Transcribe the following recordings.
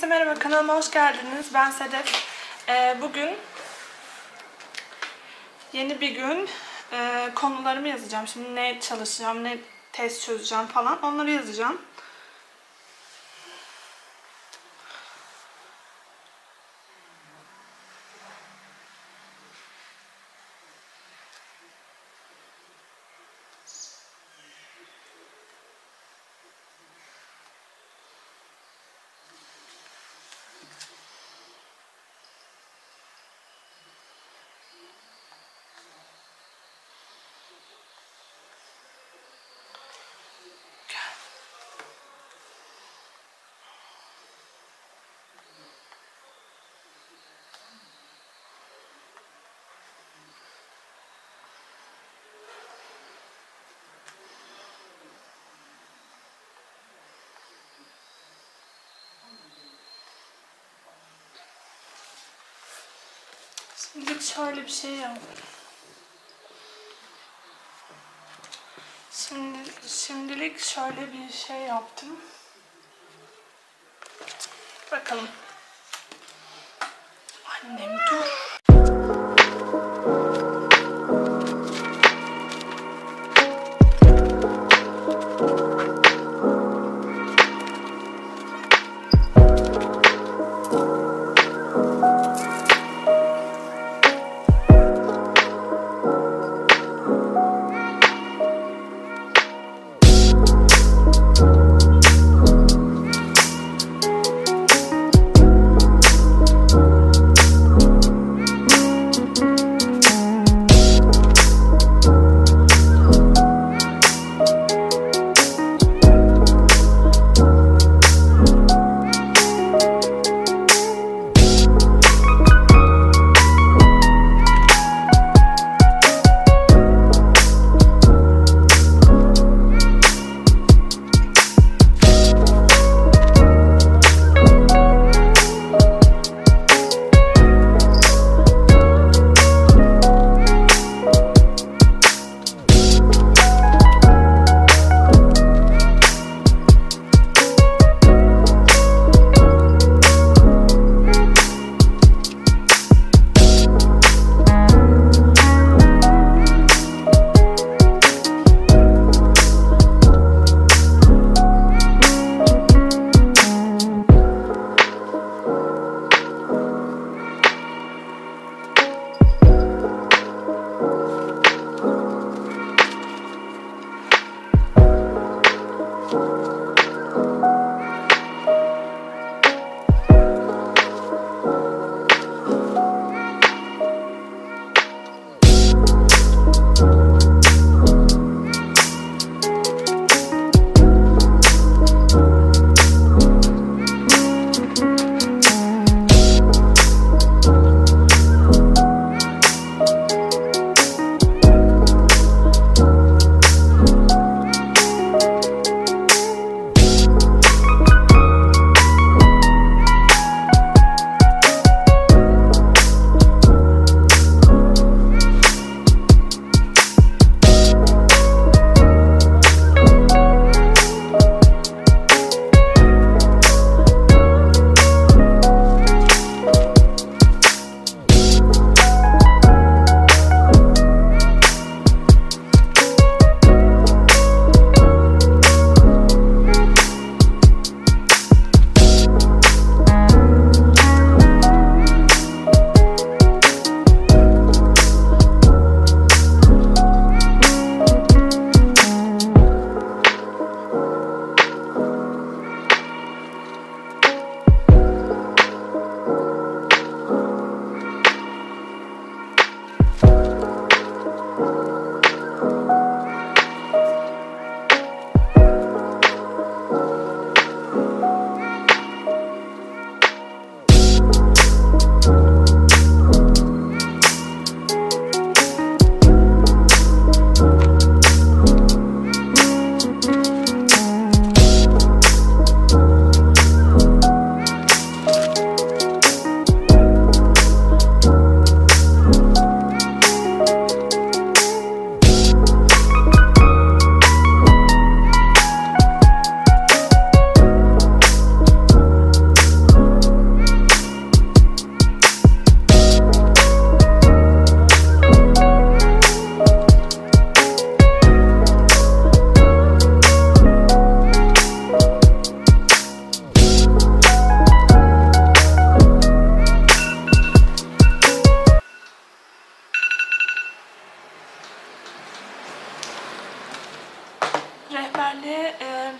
Herkese merhaba, kanalıma hoş geldiniz. Ben Sedef. Bugün yeni bir gün, konularımı yazacağım. Şimdi ne çalışacağım, ne test çözeceğim falan, onları yazacağım. Şimdilik şöyle bir şey yap. Şimdilik şöyle bir şey yaptım. Bakalım. Annem dur.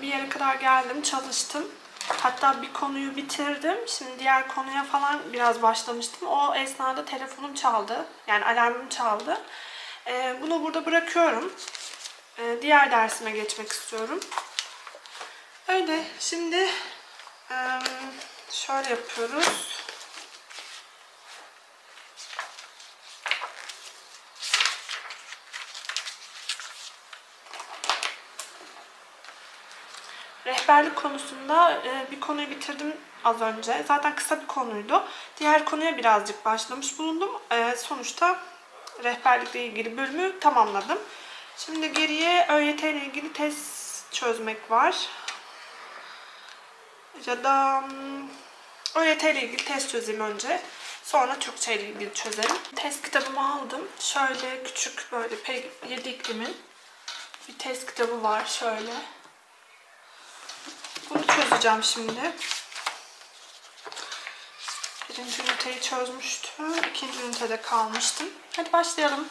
bir yere kadar geldim, çalıştım. Hatta bir konuyu bitirdim. Şimdi diğer konuya falan biraz başlamıştım. O esnada telefonum çaldı. Yani alarmım çaldı. Bunu burada bırakıyorum. Diğer dersime geçmek istiyorum. Öyle. Şimdi şöyle yapıyoruz. Rehberlik konusunda bir konuyu bitirdim az önce. Zaten kısa bir konuydu. Diğer konuya birazcık başlamış bulundum. Sonuçta rehberlikle ilgili bölümü tamamladım. Şimdi geriye ÖYT ile ilgili test çözmek var. Ya da ÖYT ile ilgili test çözeyim önce. Sonra Türkçe ile ilgili çözerim. Test kitabımı aldım. Şöyle küçük böyle P7 iklimin bir test kitabı var şöyle. Bunu çözeceğim şimdi. Birinci üniteyi çözmüştüm. İkinci ünitede kalmıştım. Hadi başlayalım.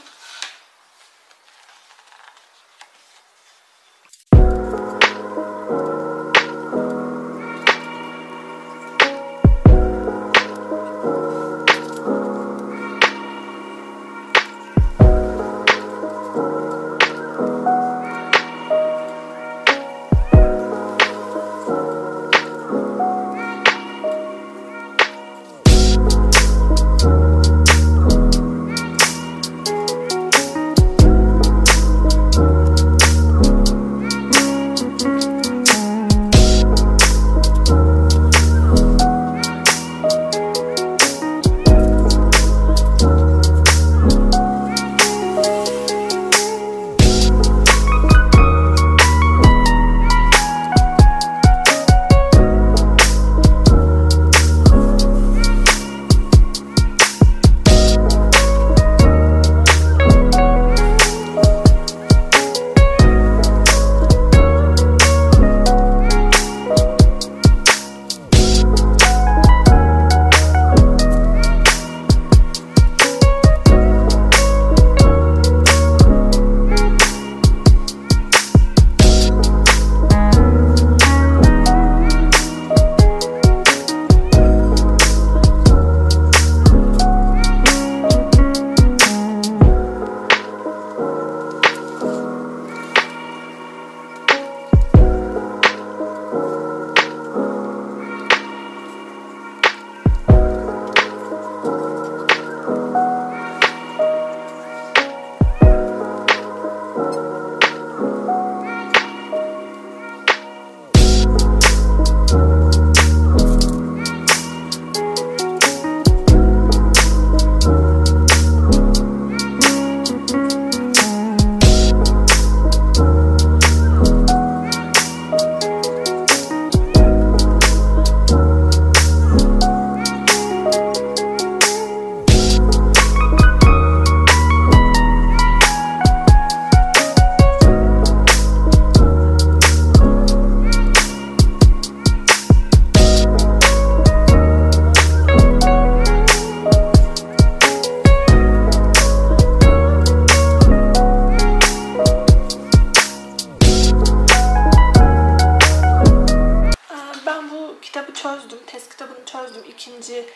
İkinci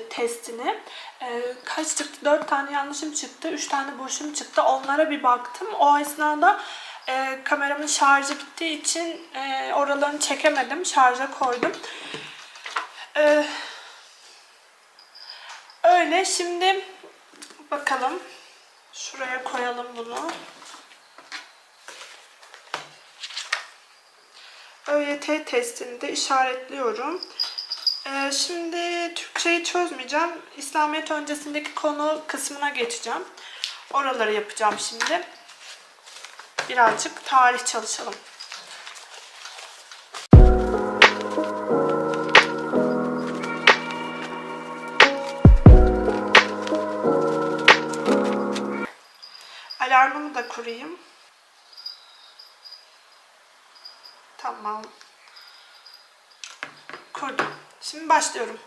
testini. Kaç çıktı? 4 tane yanlışım çıktı. 3 tane boşum çıktı. Onlara bir baktım. O esnada kameramın şarjı bittiği için oralarını çekemedim. Şarja koydum. Öyle. Şimdi bakalım. Şuraya koyalım bunu. ÖYT testini de işaretliyorum. Şimdi Türkçeyi çözmeyeceğim. İslamiyet öncesindeki konu kısmına geçeceğim. Oraları yapacağım şimdi. Birazcık tarih çalışalım. Alarmımı da kurayım. Tamam. Kurdum. Şimdi başlıyorum.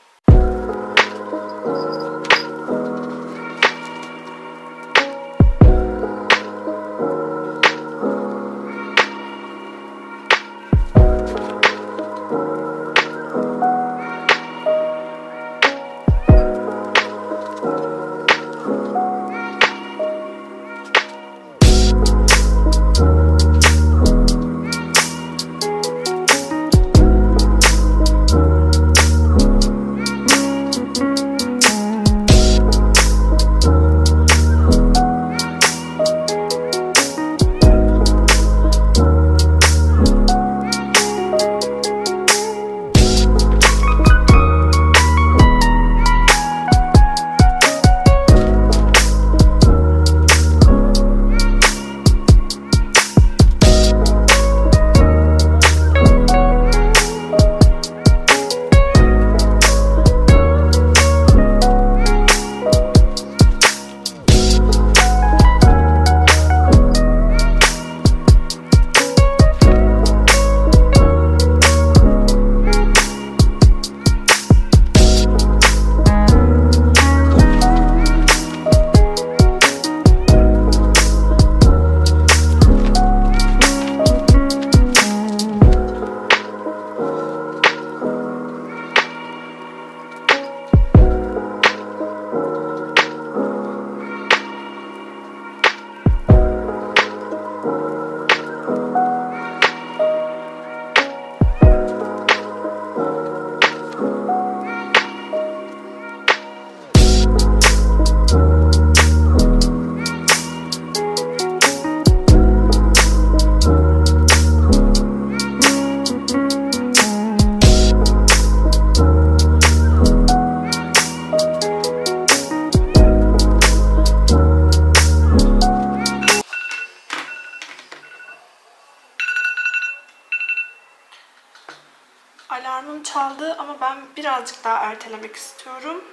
Alarmım çaldı ama ben birazcık daha ertelemek istiyorum.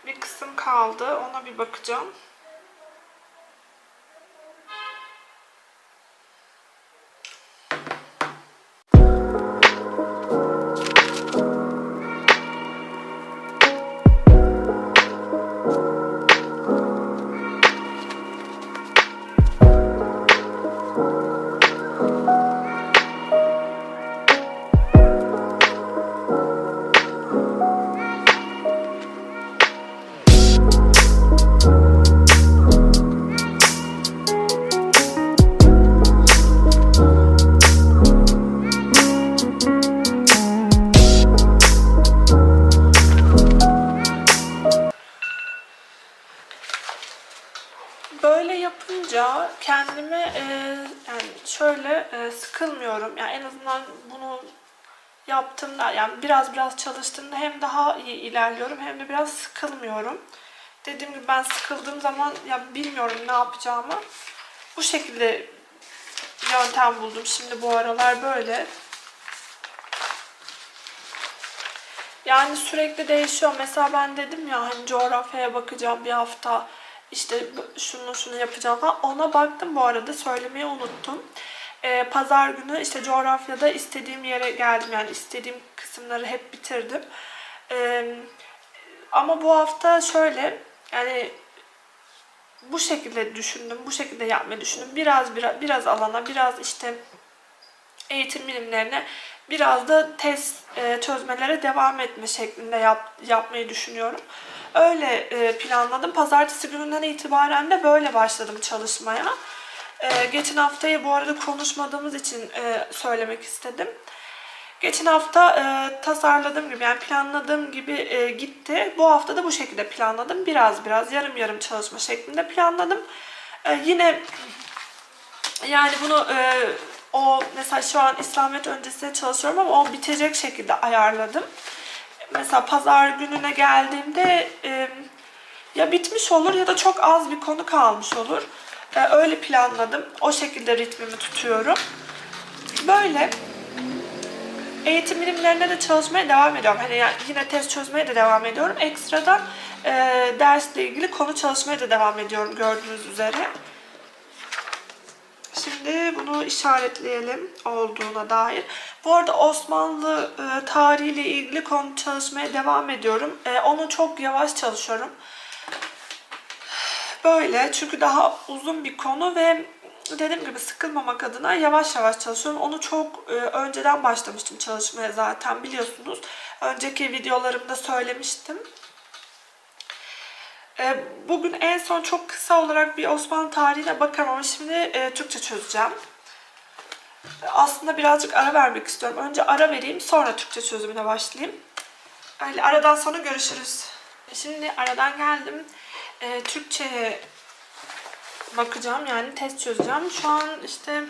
Bir kısım kaldı. Ona bir bakacağım. Böyle yapınca kendime yani şöyle sıkılmıyorum. Yani en azından bunu yaptığımda, yani biraz çalıştığımda hem daha iyi ilerliyorum hem de biraz sıkılmıyorum. Dediğim gibi ben sıkıldığım zaman ya bilmiyorum ne yapacağımı. Bu şekilde yöntem buldum. Şimdi bu aralar böyle. Yani sürekli değişiyor. Mesela ben dedim ya hani coğrafyaya bakacağım bir hafta. İşte şunu yapacağım falan. Ona baktım bu arada. Söylemeyi unuttum. Pazar günü işte coğrafyada istediğim yere geldim. Yani istediğim kısımları hep bitirdim. Ama bu hafta şöyle yani bu şekilde düşündüm. Bu şekilde yapmayı düşündüm. Biraz alana, biraz işte eğitim bilimlerine, biraz da test çözmelere devam etme şeklinde yapmayı düşünüyorum. Öyle planladım. Pazartesi gününden itibaren de böyle başladım çalışmaya. Geçen haftayı bu arada konuşmadığımız için söylemek istedim. Geçen hafta tasarladığım gibi, yani planladığım gibi gitti. Bu hafta da bu şekilde planladım. Biraz yarım çalışma şeklinde planladım. Yine yani bunu o mesela şu an İslamiyet öncesinde çalışıyorum ama o bitecek şekilde ayarladım. Mesela pazar gününe geldiğimde ya bitmiş olur ya da çok az bir konu kalmış olur. Öyle planladım. O şekilde ritmimi tutuyorum. Böyle eğitim bilimlerine de çalışmaya devam ediyorum. Hani yani yine test çözmeye de devam ediyorum. Ekstradan dersle ilgili konu çalışmaya da devam ediyorum gördüğünüz üzere. Şimdi bunu işaretleyelim olduğuna dair. Bu arada Osmanlı tarihiyle ilgili konu çalışmaya devam ediyorum. Onu çok yavaş çalışıyorum. Böyle çünkü daha uzun bir konu ve dediğim gibi sıkılmamak adına yavaş çalışıyorum. Onu çok önceden başlamıştım çalışmaya zaten biliyorsunuz. Önceki videolarımda söylemiştim. Bugün en son çok kısa olarak bir Osmanlı tarihine bakalım ama şimdi Türkçe çözeceğim. Aslında birazcık ara vermek istiyorum. Önce ara vereyim, sonra Türkçe çözümüne başlayayım. Öyle aradan sonra görüşürüz. Şimdi aradan geldim. Türkçe'ye bakacağım, yani test çözeceğim. Şu an işte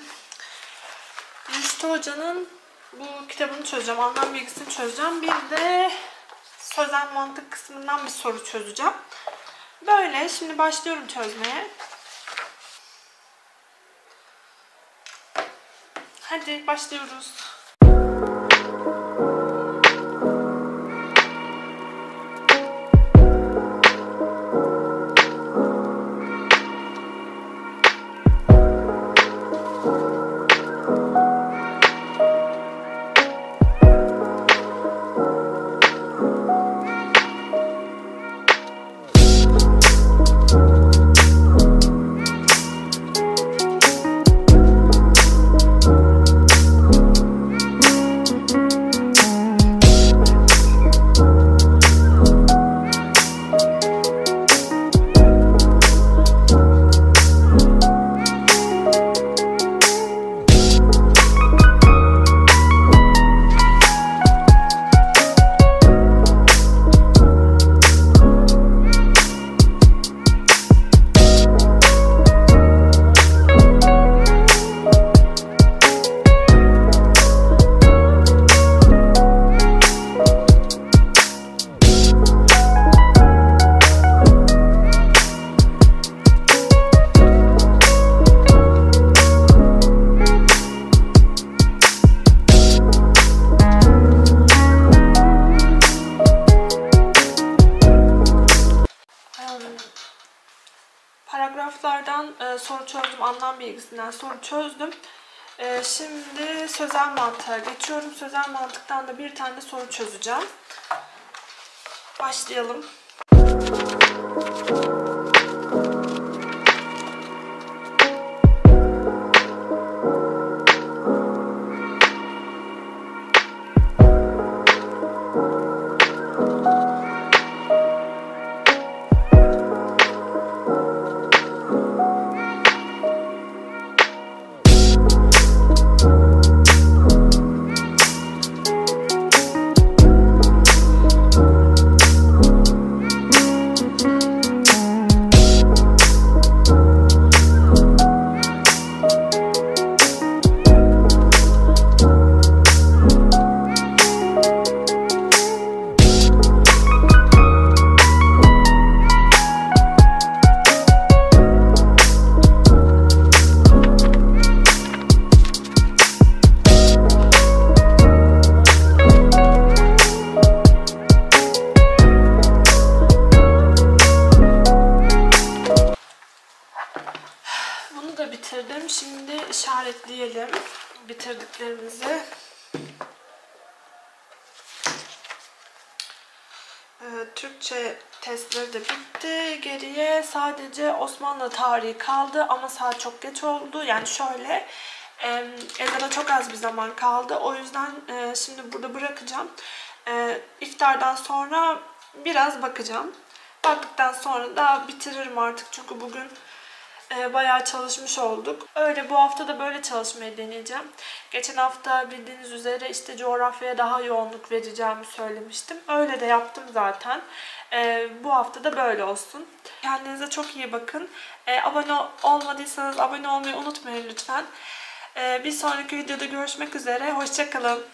Rüştü Hoca'nın bu kitabını çözeceğim, anlam bilgisini çözeceğim. Bir de sözel mantık kısmından bir soru çözeceğim. Böyle, şimdi başlıyorum çözmeye. Hadi başlıyoruz. bilgisinden soru çözdüm. Şimdi sözel mantığa geçiyorum. Sözel mantıktan da bir tane soru çözeceğim. Başlayalım. Bunu da bitirdim. Şimdi işaretleyelim bitirdiklerimizi. Türkçe testleri de bitti. Geriye sadece Osmanlı tarihi kaldı ama saat çok geç oldu. Yani şöyle, ezana çok az bir zaman kaldı. O yüzden şimdi burada bırakacağım. İftardan sonra biraz bakacağım. Baktıktan sonra da bitiririm artık. Çünkü bugün bayağı çalışmış olduk. Öyle, bu hafta da böyle çalışmayı deneyeceğim. Geçen hafta bildiğiniz üzere işte coğrafyaya daha yoğunluk vereceğimi söylemiştim. Öyle de yaptım zaten. Bu hafta da böyle olsun. Kendinize çok iyi bakın. Abone olmadıysanız abone olmayı unutmayın lütfen. Bir sonraki videoda görüşmek üzere. Hoşça kalın.